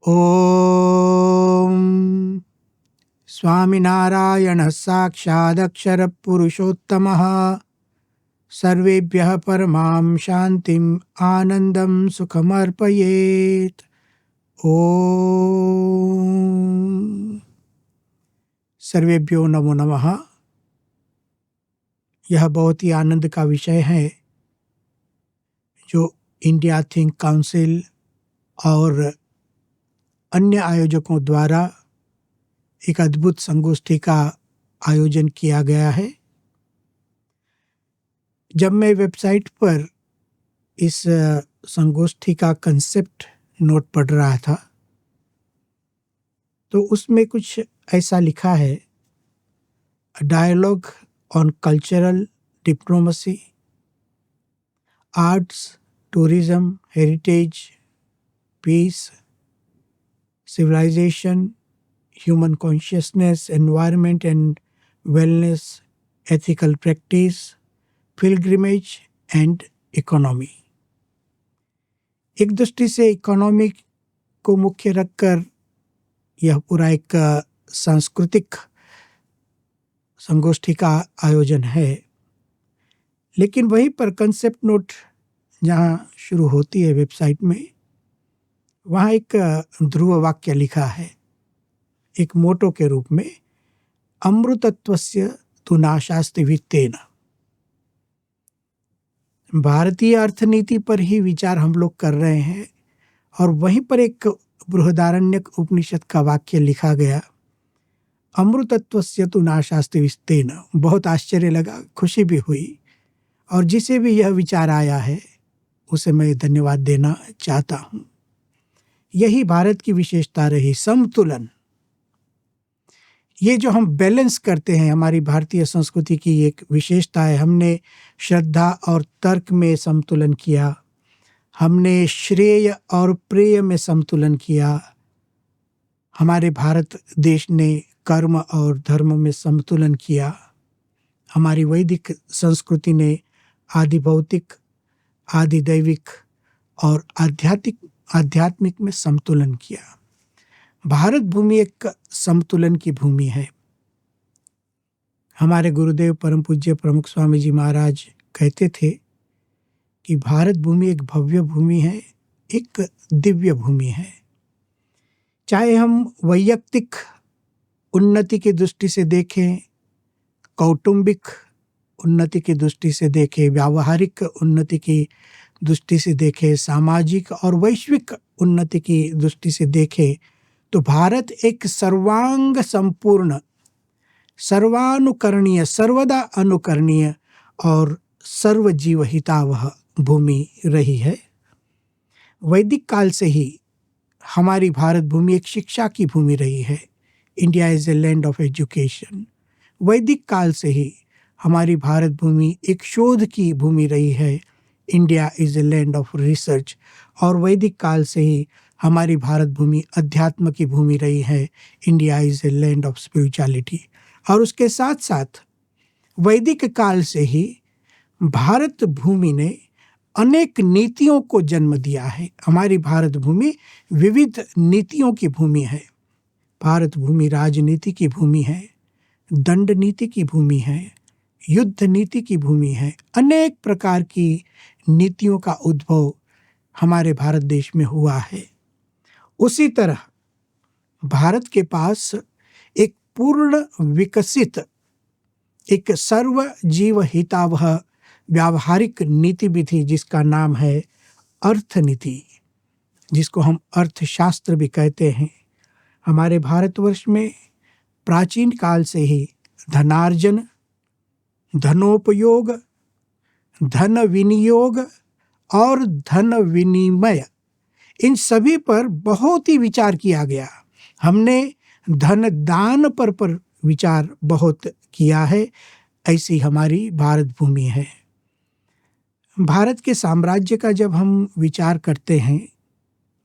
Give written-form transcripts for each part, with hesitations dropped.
ॐ स्वामिनारायणः साक्षादक्षरपुरुषोत्तमः सर्वेभ्यः परमां शान्तिम् आनन्दं सुखमर्पयेत्। ॐ सर्वेभ्यो नमो नमः। यह बहुत ही आनंद का विषय है जो इंडिया थिंक काउंसिल और अन्य आयोजकों द्वारा एक अद्भुत संगोष्ठी का आयोजन किया गया है। जब मैं वेबसाइट पर इस संगोष्ठी का कंसेप्ट नोट पढ़ रहा था तो उसमें कुछ ऐसा लिखा है, dialogue on cultural diplomacy, arts, tourism, heritage, peace, civilization, human consciousness, environment and wellness, ethical practice, pilgrimage and economy। एक दृष्टि से इकोनॉमी को मुख्य रखकर यह पूरा एक सांस्कृतिक संगोष्ठी का आयोजन है, लेकिन वहीं पर कंसेप्ट नोट जहाँ शुरू होती है वेबसाइट में, वहाँ एक ध्रुव वाक्य लिखा है एक मोटो के रूप में, अमृतत्वस्य तु नाशास्ति वित्तेन। भारतीय अर्थनीति पर ही विचार हम लोग कर रहे हैं और वहीं पर एक बृहदारण्यक उपनिषद का वाक्य लिखा गया, अमृतत्वस्य तु नाशास्ति वित्तेन। बहुत आश्चर्य लगा, खुशी भी हुई, और जिसे भी यह विचार आया है उसे मैं धन्यवाद देना चाहता हूँ। यही भारत की विशेषता रही, समतुलन। ये जो हम बैलेंस करते हैं, हमारी भारतीय संस्कृति की एक विशेषता है। हमने श्रद्धा और तर्क में संतुलन किया, हमने श्रेय और प्रेय में संतुलन किया, हमारे भारत देश ने कर्म और धर्म में संतुलन किया, हमारी वैदिक संस्कृति ने आदि भौतिक, आदि दैविक और आध्यात्मिक में संतुलन किया। भारत भूमि एक संतुलन की भूमि है। हमारे गुरुदेव परम पूज्य प्रमुख स्वामी जी महाराज कहते थे कि भारत भूमि एक भव्य भूमि है, एक दिव्य भूमि है। चाहे हम वैयक्तिक उन्नति की दृष्टि से देखें, कौटुंबिक उन्नति की दृष्टि से देखें, व्यावहारिक उन्नति की दृष्टि से देखें, सामाजिक और वैश्विक उन्नति की दृष्टि से देखें, तो भारत एक सर्वांग संपूर्ण, सर्वानुकरणीय, सर्वदा अनुकरणीय और सर्वजीव हितावह भूमि रही है। वैदिक काल से ही हमारी भारत भूमि एक शिक्षा की भूमि रही है। India is a land of education. वैदिक काल से ही हमारी भारत भूमि एक शोध की भूमि रही है। India is a land of research. और वैदिक काल से ही हमारी भारत भूमि अध्यात्म की भूमि रही है। India is a land of spirituality. और उसके साथ साथ वैदिक काल से ही भारत भूमि ने अनेक नीतियों को जन्म दिया है। हमारी भारत भूमि विविध नीतियों की भूमि है। भारत भूमि राजनीति की भूमि है, दंड नीति की भूमि है, युद्ध नीति की भूमि है। अनेक प्रकार की नीतियों का उद्भव हमारे भारत देश में हुआ है। उसी तरह भारत के पास एक पूर्ण विकसित, एक सर्व जीव हितावह व्यावहारिक नीति विधि जिसका नाम है अर्थनीति, जिसको हम अर्थशास्त्र भी कहते हैं। हमारे भारतवर्ष में प्राचीन काल से ही धनार्जन, धनोपयोग, धन विनियोग और धन विनिमय, इन सभी पर बहुत ही विचार किया गया। हमने धन दान पर विचार बहुत किया है। ऐसी हमारी भारत भूमि है। भारत के साम्राज्य का जब हम विचार करते हैं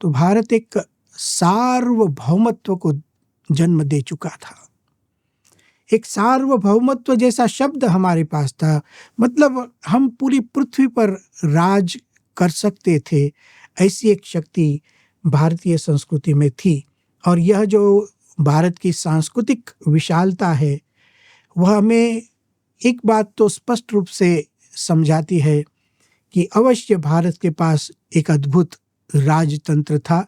तो भारत एक सार्वभौमत्व को जन्म दे चुका था। एक सार्वभौमत्व जैसा शब्द हमारे पास था, मतलब हम पूरी पृथ्वी पर राज कर सकते थे। ऐसी एक शक्ति भारतीय संस्कृति में थी। और यह जो भारत की सांस्कृतिक विशालता है वह हमें एक बात तो स्पष्ट रूप से समझाती है कि अवश्य भारत के पास एक अद्भुत राजतंत्र था,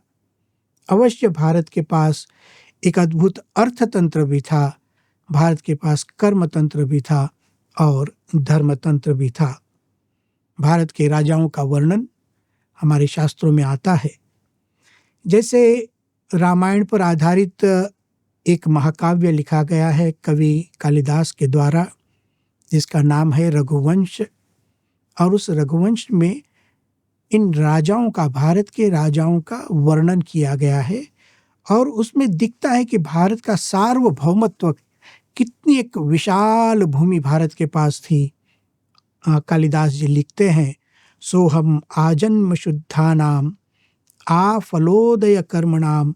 अवश्य भारत के पास एक अद्भुत अर्थतंत्र भी था, भारत के पास कर्मतंत्र भी था और धर्मतंत्र भी था। भारत के राजाओं का वर्णन हमारे शास्त्रों में आता है। जैसे रामायण पर आधारित एक महाकाव्य लिखा गया है कवि कालिदास के द्वारा, जिसका नाम है रघुवंश, और उस रघुवंश में इन राजाओं का, भारत के राजाओं का वर्णन किया गया है। और उसमें दिखता है कि भारत का सार्वभौमत्व, कितनी एक विशाल भूमि भारत के पास थी। कालिदास जी लिखते हैं, सोहम आजन्म शुद्धानाम आ फलोदय कर्मणाम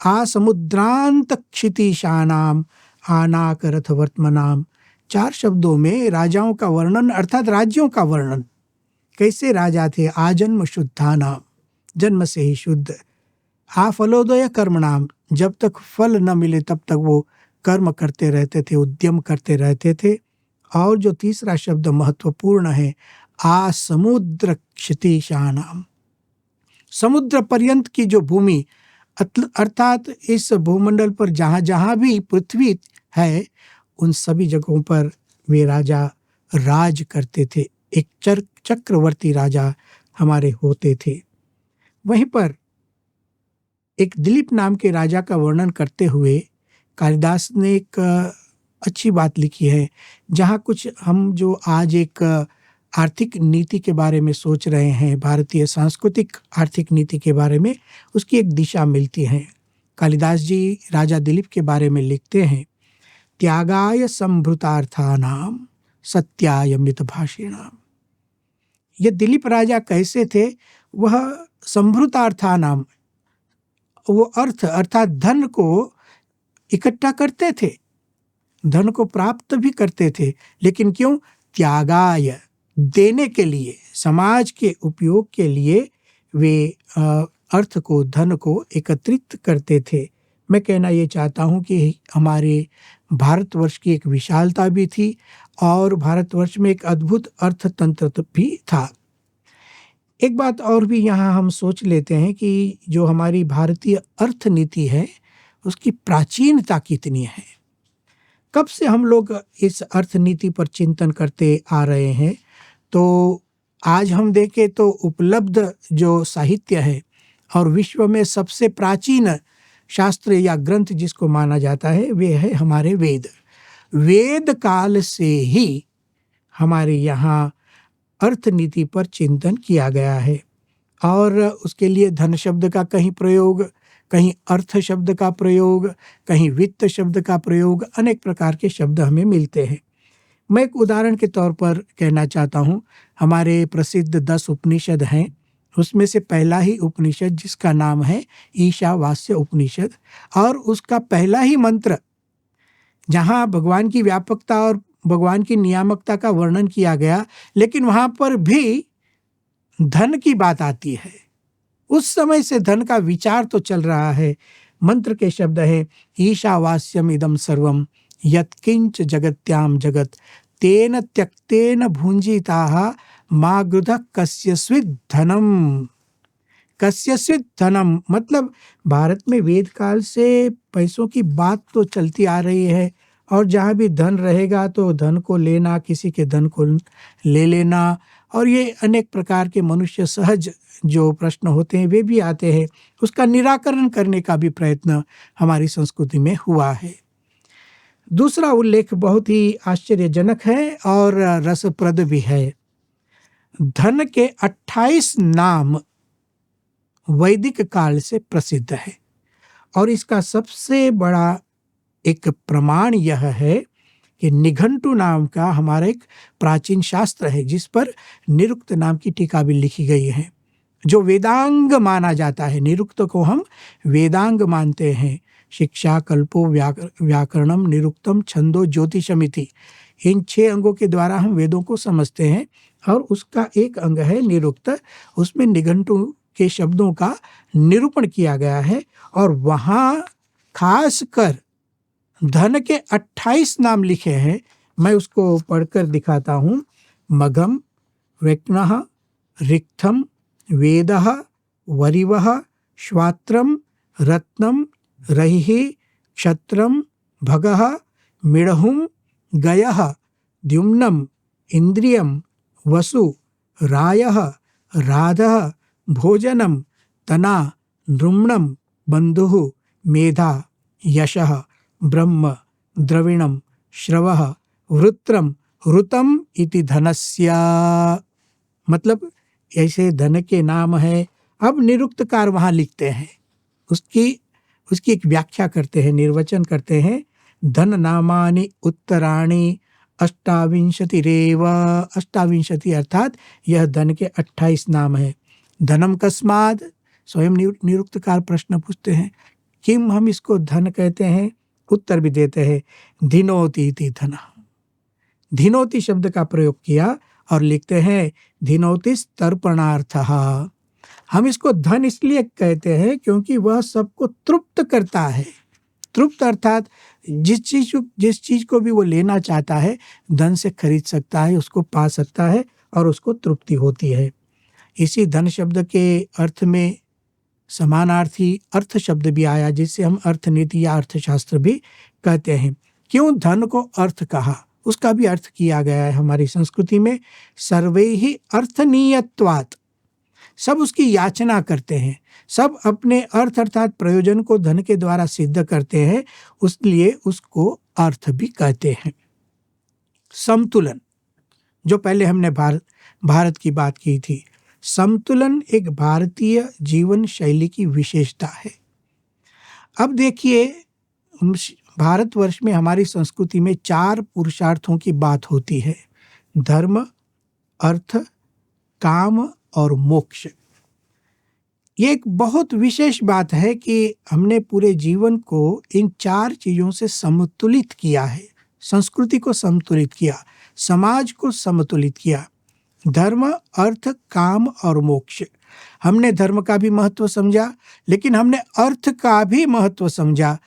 आ समुद्रांत क्षितिशानाम आनाक रथवर्तमनाम। 4 शब्दों में राजाओं का वर्णन, अर्थात राज्यों का वर्णन। कैसे राजा थे? आजन्म शुद्धानाम, जन्म से ही शुद्ध। आ फलोदय कर्मणाम, जब तक फल न मिले तब तक वो कर्म करते रहते थे, उद्यम करते रहते थे। और जो तीसरा शब्द महत्वपूर्ण है, आ समुद्र क्षितिशानाम, समुद्र पर्यंत की जो भूमि, अर्थात इस भूमंडल पर जहाँ जहाँ भी पृथ्वी है उन सभी जगहों पर वे राजा राज करते थे। एक चक्रवर्ती राजा हमारे होते थे। वहीं पर एक दिलीप नाम के राजा का वर्णन करते हुए कालिदास ने एक अच्छी बात लिखी है, जहाँ कुछ हम जो आज एक आर्थिक नीति के बारे में सोच रहे हैं, भारतीय सांस्कृतिक आर्थिक नीति के बारे में, उसकी एक दिशा मिलती है। कालिदास जी राजा दिलीप के बारे में लिखते हैं, त्यागाय संभृतार्थानाम सत्याय मितभाषिणाम। ये दिलीप राजा कैसे थे? वह संभृतार्थानाम, वो अर्थ अर्थात धन को इकट्ठा करते थे, धन को प्राप्त भी करते थे, लेकिन क्यों? त्यागाय, देने के लिए, समाज के उपयोग के लिए वे अर्थ को, धन को एकत्रित करते थे। मैं कहना ये चाहता हूँ कि हमारे भारतवर्ष की एक विशालता भी थी और भारतवर्ष में एक अद्भुत अर्थतंत्र भी था। एक बात और भी यहाँ हम सोच लेते हैं कि जो हमारी भारतीय अर्थनीति है उसकी प्राचीनता कितनी है। कब से हम लोग इस अर्थनीति पर चिंतन करते आ रहे हैं? तो आज हम देखें तो उपलब्ध जो साहित्य है और विश्व में सबसे प्राचीन शास्त्र या ग्रंथ जिसको माना जाता है वे है हमारे वेद। वेद काल से ही हमारे यहाँ अर्थनीति पर चिंतन किया गया है और उसके लिए धन शब्द का कहीं प्रयोग, कहीं अर्थ शब्द का प्रयोग, कहीं वित्त शब्द का प्रयोग, अनेक प्रकार के शब्द हमें मिलते हैं। मैं एक उदाहरण के तौर पर कहना चाहता हूँ, हमारे प्रसिद्ध 10 उपनिषद हैं, उसमें से पहला ही उपनिषद जिसका नाम है ईशावास्य उपनिषद, और उसका पहला ही मंत्र जहाँ भगवान की व्यापकता और भगवान की नियामकता का वर्णन किया गया, लेकिन वहाँ पर भी धन की बात आती है। उस समय से धन का विचार तो चल रहा है। मंत्र के शब्द हैं, ईशावास्यम इदम सर्वम यत्किंच जगत्याम जगत तेन त्यक्तेन भुंजिताः मा गृधः कस्यस्वित् धनम। कस्यस्वित् धनम मतलब भारत में वेद काल से पैसों की बात तो चलती आ रही है और जहाँ भी धन रहेगा तो धन को लेना, किसी के धन को ले लेना, और ये अनेक प्रकार के मनुष्य सहज जो प्रश्न होते हैं वे भी आते हैं। उसका निराकरण करने का भी प्रयत्न हमारी संस्कृति में हुआ है। दूसरा उल्लेख बहुत ही आश्चर्यजनक है और रसप्रद भी है। धन के 28 नाम वैदिक काल से प्रसिद्ध है और इसका सबसे बड़ा एक प्रमाण यह है कि निघंटु नाम का हमारा एक प्राचीन शास्त्र है जिस पर निरुक्त नाम की टीका भी लिखी गई है, जो वेदांग माना जाता है। निरुक्त को हम वेदांग मानते हैं। शिक्षा, कल्पो, व्याकरणम, निरुक्तम, छंदो, ज्योतिषमिति, इन 6 अंगों के द्वारा हम वेदों को समझते हैं और उसका एक अंग है निरुक्त। उसमें निघंटु के शब्दों का निरूपण किया गया है। और वहाँ खासकर धन के 28 नाम लिखे हैं। मैं उसको पढ़कर दिखाता हूँ। मघम, वृक्णः, रिक्थम, वेदः, वरिवः, श्वात्रम, रत्नम, रहिः, क्षत्रम, भगः, मिडहुम, गयः, द्युम्नम, इंद्रियम, वसु, रायः, राधः, भोजनम, तना, नृम्णम, बंधुः, मेधा, यशः, ब्रह्म, द्रविणम, श्रवः, वृत्रम, ऋतम इति धनस्य। मतलब ऐसे धन के नाम है। अब निरुक्तकार वहाँ लिखते हैं, उसकी एक व्याख्या करते हैं, निर्वचन करते हैं। धन नामानि उत्तराणि अष्टाविंशतिरेव। अष्टाविंशति अर्थात यह धन के 28 नाम है। धनम कस्माद, स्वयं निरुक्तकार प्रश्न पूछते हैं, किम हम इसको धन कहते हैं? उत्तर भी देते हैं, धिनोति इति धन। धिनोति शब्द का प्रयोग किया और लिखते हैं धिनोतिस् तर्पणार्थः। हम इसको धन इसलिए कहते हैं क्योंकि वह सबको तृप्त करता है। तृप्त अर्थात जिस चीज को भी वो लेना चाहता है धन से खरीद सकता है, उसको पा सकता है और उसको तृप्ति होती है। इसी धन शब्द के अर्थ में समानार्थी अर्थ शब्द भी आया, जिससे हम अर्थनीति या अर्थशास्त्र भी कहते हैं। क्यों धन को अर्थ कहा, उसका भी अर्थ किया गया है हमारी संस्कृति में। सर्वैहि अर्थनीयत्वात्, सब उसकी याचना करते हैं, सब अपने अर्थ अर्थात प्रयोजन को धन के द्वारा सिद्ध करते हैं, उसलिए उसको अर्थ भी कहते हैं। समतुलन, जो पहले हमने भारत की बात की थी, समतुलन एक भारतीय जीवन शैली की विशेषता है। अब देखिए, भारतवर्ष में हमारी संस्कृति में 4 पुरुषार्थों की बात होती है, धर्म, अर्थ, काम और मोक्ष। ये एक बहुत विशेष बात है कि हमने पूरे जीवन को इन 4 चीजों से समतुलित किया है। संस्कृति को समतुलित किया, समाज को समतुलित किया। धर्म, अर्थ, काम और मोक्ष। हमने धर्म का भी महत्व समझा, लेकिन हमने अर्थ का भी महत्व समझा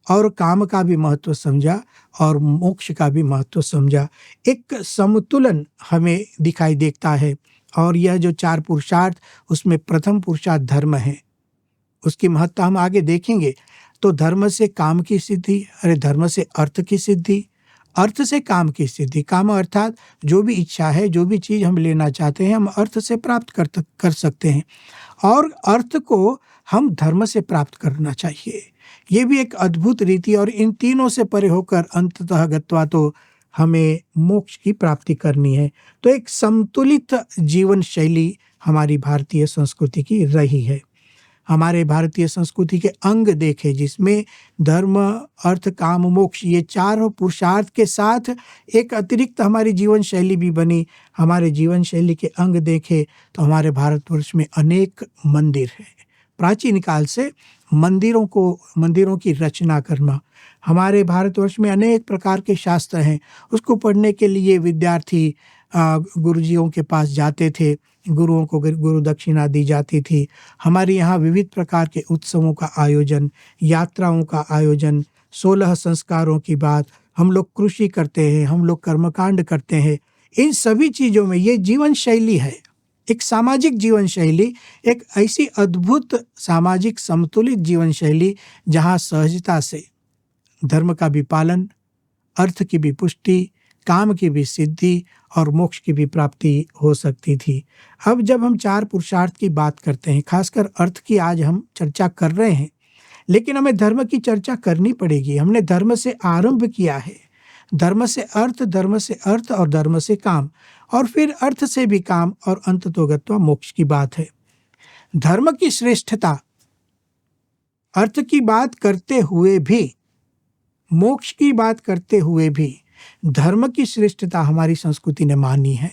और काम का भी महत्व समझा और मोक्ष का भी महत्व समझा। एक समतुलन हमें दिखाई देता है। और यह जो 4 पुरुषार्थ, उसमें प्रथम पुरुषार्थ धर्म है। उसकी महत्ता हम आगे देखेंगे। तो धर्म से काम की सिद्धि, धर्म से अर्थ की सिद्धि, अर्थ से काम की सिद्धि। काम अर्थात जो भी इच्छा है, जो भी चीज़ हम लेना चाहते हैं, हम अर्थ से प्राप्त कर सकते हैं। और अर्थ को हम धर्म से प्राप्त करना चाहिए। ये भी एक अद्भुत रीति। और इन तीनों से परे होकर अंततः गत्वा तो हमें मोक्ष की प्राप्ति करनी है। तो एक संतुलित जीवन शैली हमारी भारतीय संस्कृति की रही है। हमारे भारतीय संस्कृति के अंग देखे, जिसमें धर्म, अर्थ, काम, मोक्ष, ये 4 पुरुषार्थ के साथ एक अतिरिक्त हमारी जीवन शैली भी बनी। हमारे जीवन शैली के अंग देखे तो हमारे भारतवर्ष में अनेक मंदिर हैं। प्राचीन काल से मंदिरों की रचना करना। हमारे भारतवर्ष में अनेक प्रकार के शास्त्र हैं, उसको पढ़ने के लिए विद्यार्थी गुरुजियों के पास जाते थे, गुरुओं को गुरु दक्षिणा दी जाती थी। हमारे यहाँ विविध प्रकार के उत्सवों का आयोजन, यात्राओं का आयोजन, 16 संस्कारों की बात, हम लोग कृषि करते हैं, हम लोग कर्मकांड करते हैं। इन सभी चीज़ों में ये जीवन शैली है, एक सामाजिक जीवन शैली, एक ऐसी अद्भुत सामाजिक समतुलित जीवन शैली जहाँ सहजता से धर्म का भी पालन, अर्थ की भी पुष्टि, काम की भी सिद्धि और मोक्ष की भी प्राप्ति हो सकती थी। अब जब हम 4 पुरुषार्थ की बात करते हैं, खासकर अर्थ की आज हम चर्चा कर रहे हैं, लेकिन हमें धर्म की चर्चा करनी पड़ेगी। हमने धर्म से आरंभ किया है, धर्म से अर्थ, धर्म से अर्थ और धर्म से काम, और फिर अर्थ से भी काम और अंततोगत्वा मोक्ष की बात है। धर्म की श्रेष्ठता अर्थ की बात करते हुए भी, मोक्ष की बात करते हुए भी धर्म की श्रेष्ठता हमारी संस्कृति ने मानी है।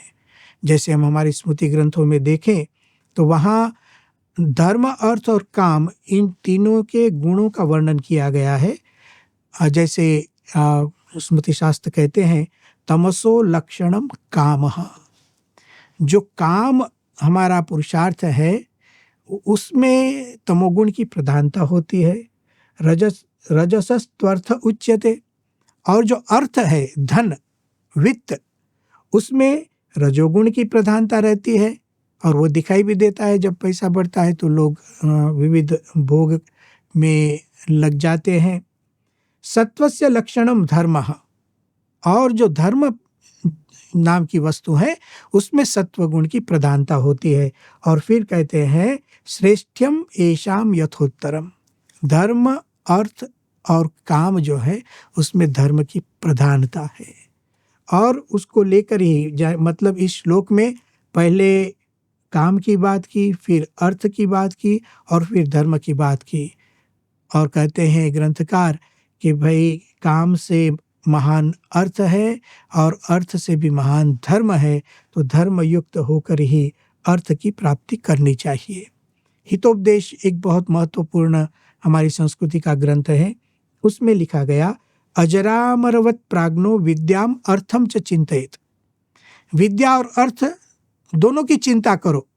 जैसे हम हमारी स्मृति ग्रंथों में देखें तो वहाँ धर्म, अर्थ और काम, इन तीनों के गुणों का वर्णन किया गया है। जैसे स्मृति शास्त्र कहते हैं, तमसो लक्षणम कामः। जो काम हमारा पुरुषार्थ है उसमें तमोगुण की प्रधानता होती है। रजसस्त्वर्थ उच्यते, और जो अर्थ है धन वित्त, उसमें रजोगुण की प्रधानता रहती है और वो दिखाई भी देता है। जब पैसा बढ़ता है तो लोग विविध भोग में लग जाते हैं। सत्वस्य लक्षणम धर्मः, और जो धर्म नाम की वस्तु है उसमें सत्व गुण की प्रधानता होती है। और फिर कहते हैं श्रेष्ठ्यम एषाम यथोत्तरम, धर्म अर्थ और काम जो है उसमें धर्म की प्रधानता है। और उसको लेकर ही मतलब इस श्लोक में पहले काम की बात की, फिर अर्थ की बात की और फिर धर्म की बात की। और कहते हैं ग्रंथकार कि भाई काम से महान अर्थ है और अर्थ से भी महान धर्म है, तो धर्म युक्त होकर ही अर्थ की प्राप्ति करनी चाहिए। हितोपदेश एक बहुत महत्वपूर्ण हमारी संस्कृति का ग्रंथ है। उसमें लिखा गया अजरामरवत प्राज्ञो विद्याम अर्थम च चिंतयेत। विद्या और अर्थ दोनों की चिंता करो,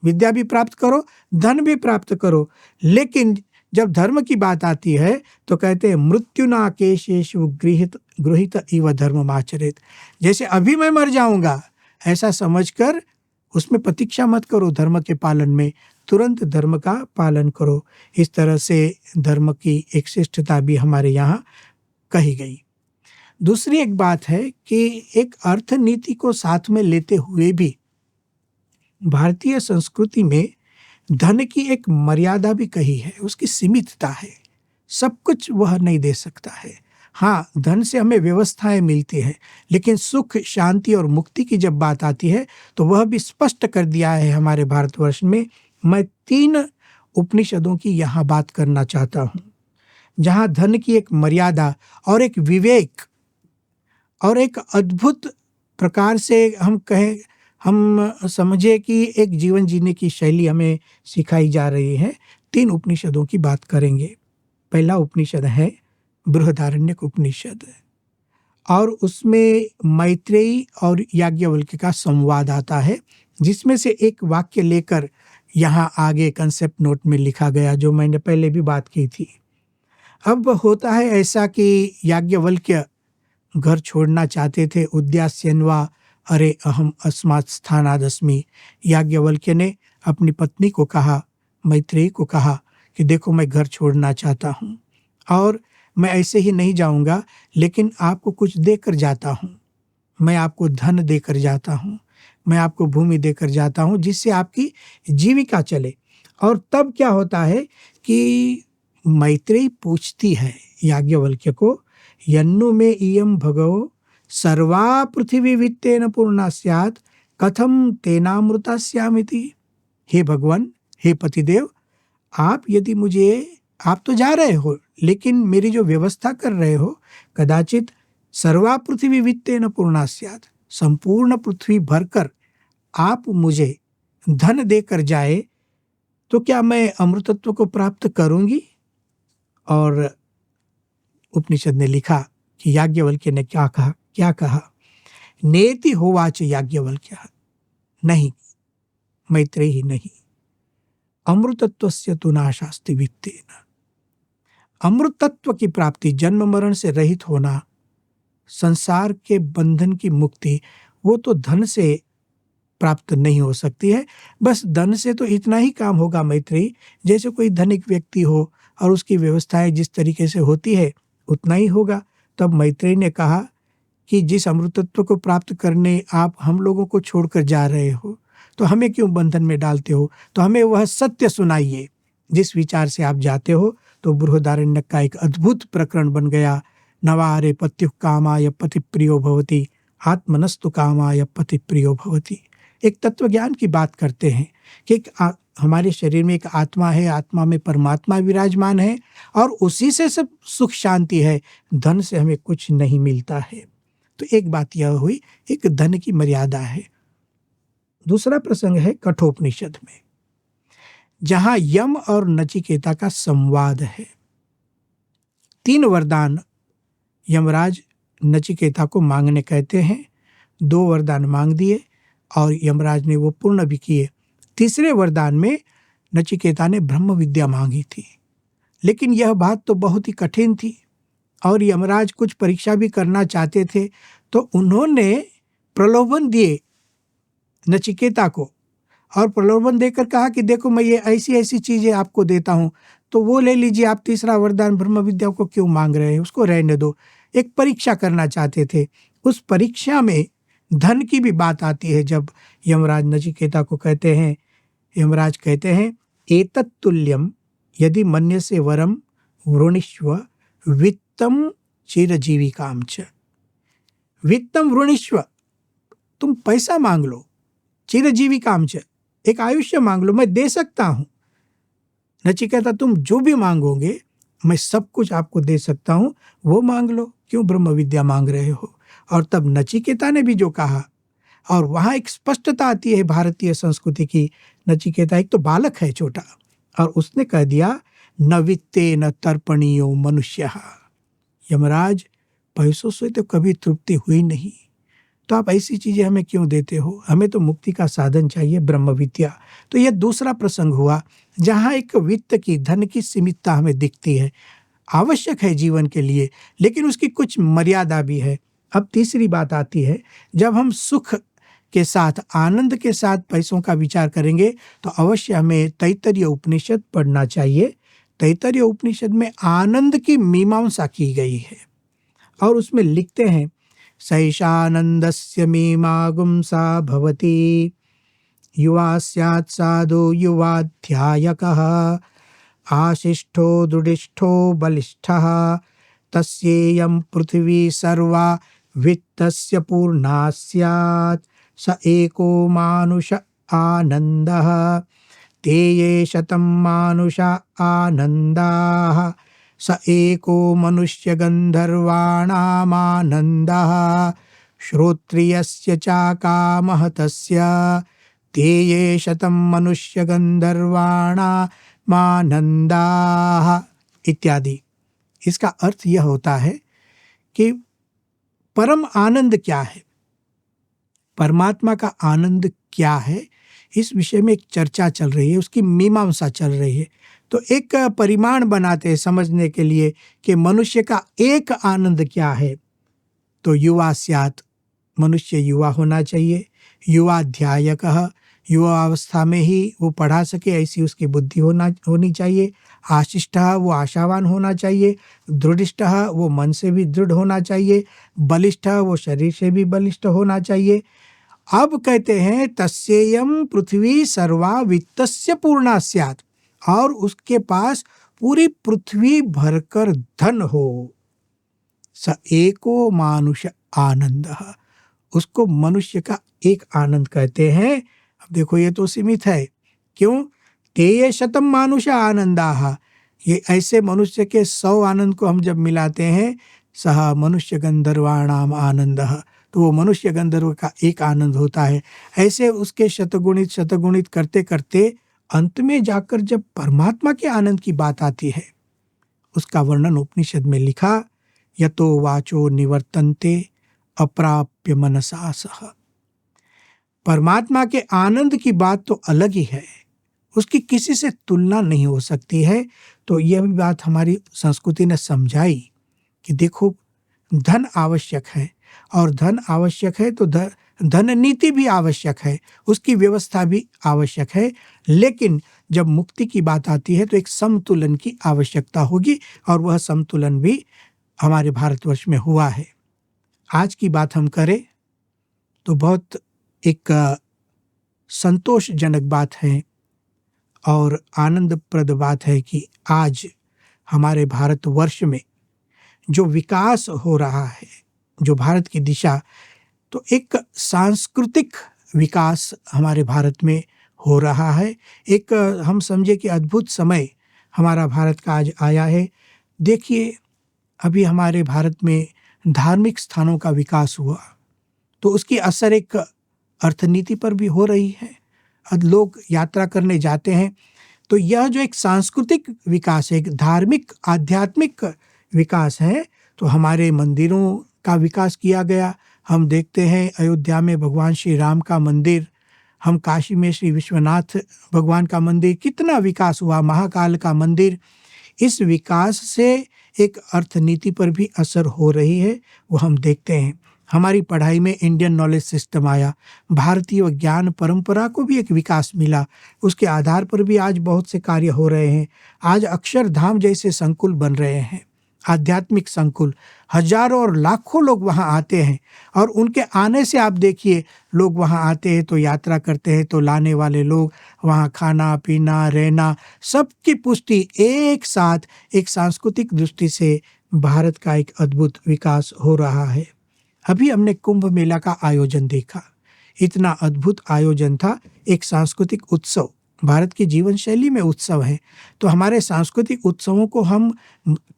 विद्या भी प्राप्त करो, धन भी प्राप्त करो, लेकिन जब धर्म की बात आती है तो कहते हैं मृत्युना केशेषु गृहीत इव धर्ममाचरेत। जैसे अभी मैं मर जाऊंगा ऐसा समझकर उसमें प्रतीक्षा मत करो, धर्म के पालन में तुरंत धर्म का पालन करो। इस तरह से धर्म की एक श्रेष्ठता भी हमारे यहाँ कही गई। दूसरी एक बात है कि एक अर्थ नीति को साथ में लेते हुए भी भारतीय संस्कृति में धन की एक मर्यादा भी कही है, उसकी सीमितता है। सब कुछ वह नहीं दे सकता है। हाँ, धन से हमें व्यवस्थाएं मिलती है, लेकिन सुख, शांति और मुक्ति की जब बात आती है तो वह भी स्पष्ट कर दिया है हमारे भारतवर्ष में। मैं 3 उपनिषदों की यहाँ बात करना चाहता हूँ, जहाँ धन की एक मर्यादा और एक विवेक और एक अद्भुत प्रकार से हम समझे कि एक जीवन जीने की शैली हमें सिखाई जा रही है। 3 उपनिषदों की बात करेंगे। पहला उपनिषद है बृहदारण्यक उपनिषद, और उसमें मैत्रेयी और याज्ञवल्क्य का संवाद आता है, जिसमें से एक वाक्य लेकर यहाँ आगे कंसेप्ट नोट में लिखा गया, जो मैंने पहले भी बात की थी। अब होता है ऐसा कि याज्ञवल्क्य घर छोड़ना चाहते थे। उद्यास्यन्वा अरे अहम अस्मात् स्थानादस्मि। याज्ञवल्क्य ने अपनी पत्नी को कहा, मैत्रेयी को कहा कि देखो मैं घर छोड़ना चाहता हूँ और मैं ऐसे ही नहीं जाऊँगा, लेकिन आपको कुछ देकर जाता हूँ। मैं आपको धन देकर जाता हूँ, मैं आपको भूमि देकर जाता हूँ, जिससे आपकी जीविका चले। और तब क्या होता है कि मैत्रेयी पूछती है याज्ञवल्क्य को, यन्नु में इयम भगवो सर्वा पृथ्वी वित्तेन पूर्णा स्यात् कथम तेनामृता स्यामिति। हे भगवान, हे पतिदेव, आप यदि आप तो जा रहे हो, लेकिन मेरी जो व्यवस्था कर रहे हो, कदाचित सर्वा पृथ्वी वित्तेन पूर्णा स्यात्, संपूर्ण पृथ्वी भरकर आप मुझे धन देकर जाए तो क्या मैं अमृतत्व को प्राप्त करूंगी? और उपनिषद ने लिखा कि याज्ञवल्क्य ने क्या कहा? नेति होवाच याज्ञवल्क्य, नहीं मैत्रेयी नहीं, अमृतत्वस्य तु नाशास्ति वित्तेन। अमृतत्व की प्राप्ति, जन्म मरण से रहित होना, संसार के बंधन की मुक्ति, वो तो धन से प्राप्त नहीं हो सकती है। बस धन से तो इतना ही काम होगा मैत्रेयी, जैसे कोई धनिक व्यक्ति हो और उसकी व्यवस्थाएं जिस तरीके से होती है उतना ही होगा। तब मैत्रेयी ने कहा कि जिस अमृतत्व को प्राप्त करने आप हम लोगों को छोड़कर जा रहे हो, तो हमें क्यों बंधन में डालते हो? तो हमें वह सत्य सुनाइए जिस विचार से आप जाते हो। तो बृहदारण्यक का एक अद्भुत प्रकरण बन गया। नवारे पत्युः कामाय पति प्रियो भवति, आत्मनस्तु कामाय पति प्रियो भवति। एक तत्व ज्ञान की बात करते हैं कि हमारे शरीर में एक आत्मा है, आत्मा में परमात्मा विराजमान है और उसी से सब सुख शांति है। धन से हमें कुछ नहीं मिलता है। तो एक बात यह हुई, एक धन की मर्यादा है। दूसरा प्रसंग है कठोपनिषद में, जहां यम और नचिकेता का संवाद है। 3 वरदान यमराज नचिकेता को मांगने कहते हैं। 2 वरदान मांग दिए और यमराज ने वो पूर्ण भी किए। तीसरे वरदान में नचिकेता ने ब्रह्म विद्या मांगी थी। लेकिन यह बात तो बहुत ही कठिन थी और यमराज कुछ परीक्षा भी करना चाहते थे, तो उन्होंने प्रलोभन दिए नचिकेता को, और प्रलोभन देकर कहा कि देखो मैं ये ऐसी ऐसी चीजें आपको देता हूं, तो वो ले लीजिए, आप तीसरा वरदान ब्रह्म विद्या को क्यों मांग रहे हैं, उसको रहने दो। एक परीक्षा करना चाहते थे। उस परीक्षा में धन की भी बात आती है। जब यमराज नचिकेता को कहते हैं, यमराज कहते हैं, एतत् तुल्यम यदि मन्यसे वरम वृणीष्व वित्तम चिरजीविकाम च। वित्तम वृणीष्व, तुम पैसा मांग लो, चिरजीविकाम च, एक आयुष्य मांग लो, मैं दे सकता हूं। नचिकेता तुम जो भी मांगोगे मैं सब कुछ आपको दे सकता हूं, वो मांग लो, क्यों ब्रह्म विद्या मांग रहे हो। और तब नचिकेता ने भी जो कहा, और वहां एक स्पष्टता आती है भारतीय संस्कृति की। नचिकेता एक तो बालक है छोटा, और उसने कह दिया, न वित्ते न तर्पणीयो मनुष्य। यमराज, पैसों से तो कभी तृप्ति हुई नहीं, तो आप ऐसी चीजें हमें क्यों देते हो, हमें तो मुक्ति का साधन चाहिए, ब्रह्म विद्या। तो यह दूसरा प्रसंग हुआ जहां एक वित्त की, धन की सीमितता हमें दिखती है। आवश्यक है जीवन के लिए, लेकिन उसकी कुछ मर्यादा भी है। अब तीसरी बात आती है, जब हम सुख के साथ, आनंद के साथ पैसों का विचार करेंगे तो अवश्य हमें तैत्तरीय उपनिषद पढ़ना चाहिए। तैत्तरीय उपनिषद में आनंद की मीमांसा की गई है, और उसमें लिखते हैं, सैषानन्दस्य मीमांसा भवति युवा स्यात् साधु युवाध्यायकः आशिष्ठो दृढिष्ठो बलिष्ठः तस्येयं पृथिवी सर्वा वित्तस्य पूर्णा स्यात् स एको मानुष आनन्दः ते ये शतं मानुष आनन्दाः स एको मनुष्य गन्धर्वाणामानन्दः श्रोत्रियस्य चाकामः तस्य ते ये शतं मनुष्य गन्धर्वाणामानन्दाः इत्यादि। इसका अर्थ यह होता है कि परम आनंद क्या है, परमात्मा का आनंद क्या है, इस विषय में एक चर्चा चल रही है, उसकी मीमांसा चल रही है। तो एक परिमाण बनाते हैं समझने के लिए कि मनुष्य का एक आनंद क्या है। तो युवा स्यात्, मनुष्य युवा होना चाहिए, युवाध्यायकः, युवा अवस्था में ही वो पढ़ा सके ऐसी उसकी बुद्धि होनी चाहिए। आशिष्टः, वो आशावान होना चाहिए। दृढ़िष्टः, वो मन से भी दृढ़ होना चाहिए। बलिष्ठः, वो शरीर से भी बलिष्ठ होना चाहिए। अब कहते हैं, तस्येयं पृथ्वी सर्वा वित्तस्य पूर्णा स्यात्, और उसके पास पूरी पृथ्वी भरकर धन हो। स एको मानुष आनंदः, उसको मनुष्य का एक आनंद कहते हैं। अब देखो ये तो सीमित है, क्यों? ते ये शतं मानुष आनंदाः, ये ऐसे मनुष्य के 100 आनंद को हम जब मिलाते हैं, सह मनुष्य गंधर्वाणाम आनंदः, तो वो मनुष्य गंधर्व का एक आनंद होता है। ऐसे उसके शतगुणित करते करते अंत में जाकर जब परमात्मा के आनंद की बात आती है, उसका वर्णन उपनिषद में लिखा, यतो वाचो निवर्तन्ते अप्राप्य मनसा सह। परमात्मा के आनंद की बात तो अलग ही है, उसकी किसी से तुलना नहीं हो सकती है। तो यह भी बात हमारी संस्कृति ने समझाई कि देखो धन आवश्यक है, और धन आवश्यक है तो धन नीति भी आवश्यक है, उसकी व्यवस्था भी आवश्यक है। लेकिन जब मुक्ति की बात आती है तो एक समतुलन की आवश्यकता होगी, और वह समतुलन भी हमारे भारतवर्ष में हुआ है। आज की बात हम करें तो बहुत एक संतोषजनक बात है और आनंदप्रद बात है कि आज हमारे भारतवर्ष में जो विकास हो रहा है, जो भारत की दिशा, तो एक सांस्कृतिक विकास हमारे भारत में हो रहा है। एक हम समझे कि अद्भुत समय हमारा भारत का आज आया है। देखिए, अभी हमारे भारत में धार्मिक स्थानों का विकास हुआ, तो उसकी असर एक अर्थनीति पर भी हो रही है। अब लोग यात्रा करने जाते हैं, तो यह जो एक सांस्कृतिक विकास है, एक धार्मिक आध्यात्मिक विकास है, तो हमारे मंदिरों का विकास किया गया। हम देखते हैं अयोध्या में भगवान श्री राम का मंदिर, हम काशी में श्री विश्वनाथ भगवान का मंदिर, कितना विकास हुआ, महाकाल का मंदिर। इस विकास से एक अर्थनीति पर भी असर हो रही है, वो हम देखते हैं। हमारी पढ़ाई में इंडियन नॉलेज सिस्टम आया, भारतीय ज्ञान परंपरा को भी एक विकास मिला, उसके आधार पर भी आज बहुत से कार्य हो रहे हैं। आज अक्षरधाम जैसे संकुल बन रहे हैं, आध्यात्मिक संकुल, हजारों और लाखों लोग वहाँ आते हैं। और उनके आने से आप देखिए, लोग वहाँ आते हैं तो यात्रा करते हैं, तो लाने वाले लोग वहाँ खाना पीना रहना सबकी पुष्टि एक साथ, एक सांस्कृतिक दृष्टि से भारत का एक अद्भुत विकास हो रहा है। अभी हमने कुंभ मेला का आयोजन देखा, इतना अद्भुत आयोजन था, एक सांस्कृतिक उत्सव। भारत की जीवन शैली में उत्सव है, तो हमारे सांस्कृतिक उत्सवों को हम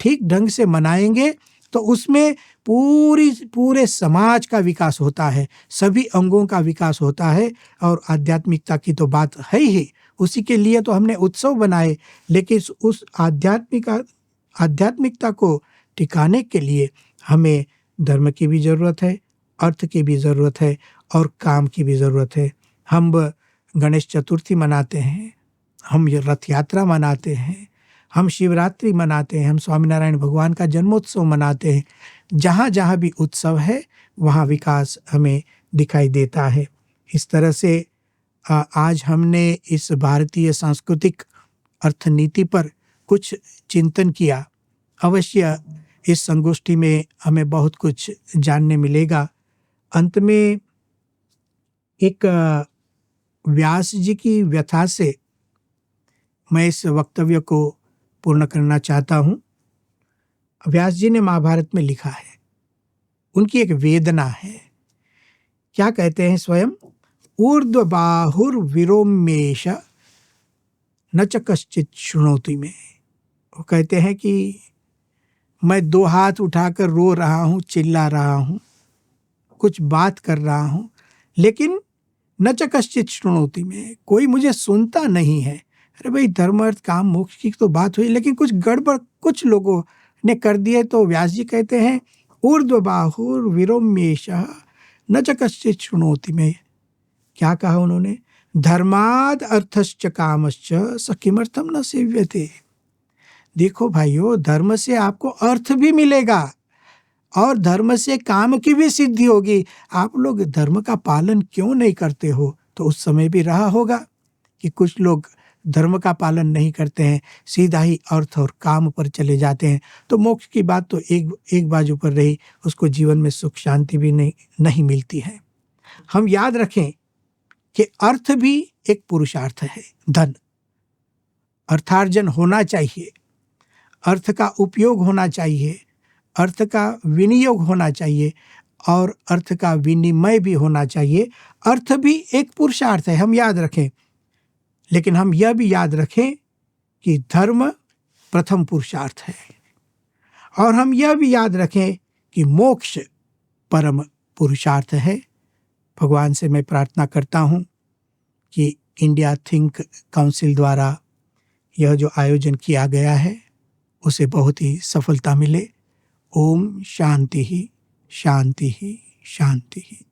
ठीक ढंग से मनाएंगे तो उसमें पूरे समाज का विकास होता है, सभी अंगों का विकास होता है। और आध्यात्मिकता की तो बात है ही, उसी के लिए तो हमने उत्सव बनाए। लेकिन उस आध्यात्मिकता को टिकाने के लिए हमें धर्म की भी ज़रूरत है, अर्थ की भी ज़रूरत है और काम की भी ज़रूरत है। हम गणेश चतुर्थी मनाते हैं, हम रथ यात्रा मनाते हैं, हम शिवरात्रि मनाते हैं, हम स्वामीनारायण भगवान का जन्मोत्सव मनाते हैं। जहाँ जहाँ भी उत्सव है वहाँ विकास हमें दिखाई देता है। इस तरह से आज हमने इस भारतीय सांस्कृतिक अर्थनीति पर कुछ चिंतन किया। अवश्य इस संगोष्ठी में हमें बहुत कुछ जानने मिलेगा। अंत में एक व्यास जी की व्यथा से मैं इस वक्तव्य को पूर्ण करना चाहता हूँ। व्यास जी ने महाभारत में लिखा है, उनकी एक वेदना है। क्या कहते हैं स्वयं? ऊर्ध्वबाहुर्विरोम्येष न च कश्चित् शृणोति में। वो कहते हैं कि मैं 2 हाथ उठाकर रो रहा हूँ, चिल्ला रहा हूँ, कुछ बात कर रहा हूँ, लेकिन न च कश्चित् शृणोति में, कोई मुझे सुनता नहीं है। अरे भाई, धर्म अर्थ काम मोक्ष की तो बात हुई, लेकिन कुछ गड़बड़ कुछ लोगों ने कर दिए। तो व्यास जी कहते हैं ऊर्ध्वबाहुर्विरोम्येष न च कश्चित् शृणोति में। क्या कहा उन्होंने? धर्माद अर्थश्च कामश्च स किमर्थम न सेव्यते। देखो भाइयों, धर्म से आपको अर्थ भी मिलेगा और धर्म से काम की भी सिद्धि होगी। आप लोग धर्म का पालन क्यों नहीं करते हो? तो उस समय भी रहा होगा कि कुछ लोग धर्म का पालन नहीं करते हैं, सीधा ही अर्थ और काम पर चले जाते हैं। तो मोक्ष की बात तो एक बाजू पर रही, उसको जीवन में सुख शांति भी नहीं मिलती है। हम याद रखें कि अर्थ भी एक पुरुषार्थ है। धन, अर्थार्जन होना चाहिए, अर्थ का उपयोग होना चाहिए, अर्थ का विनियोग होना चाहिए और अर्थ का विनिमय भी होना चाहिए। अर्थ भी एक पुरुषार्थ है, हम याद रखें। लेकिन हम यह भी याद रखें कि धर्म प्रथम पुरुषार्थ है, और हम यह भी याद रखें कि मोक्ष परम पुरुषार्थ है। भगवान से मैं प्रार्थना करता हूँ कि इंडिया थिंक काउंसिल द्वारा यह जो आयोजन किया गया है उसे बहुत ही सफलता मिले। ओम शांति ही शांति ही शांति ही।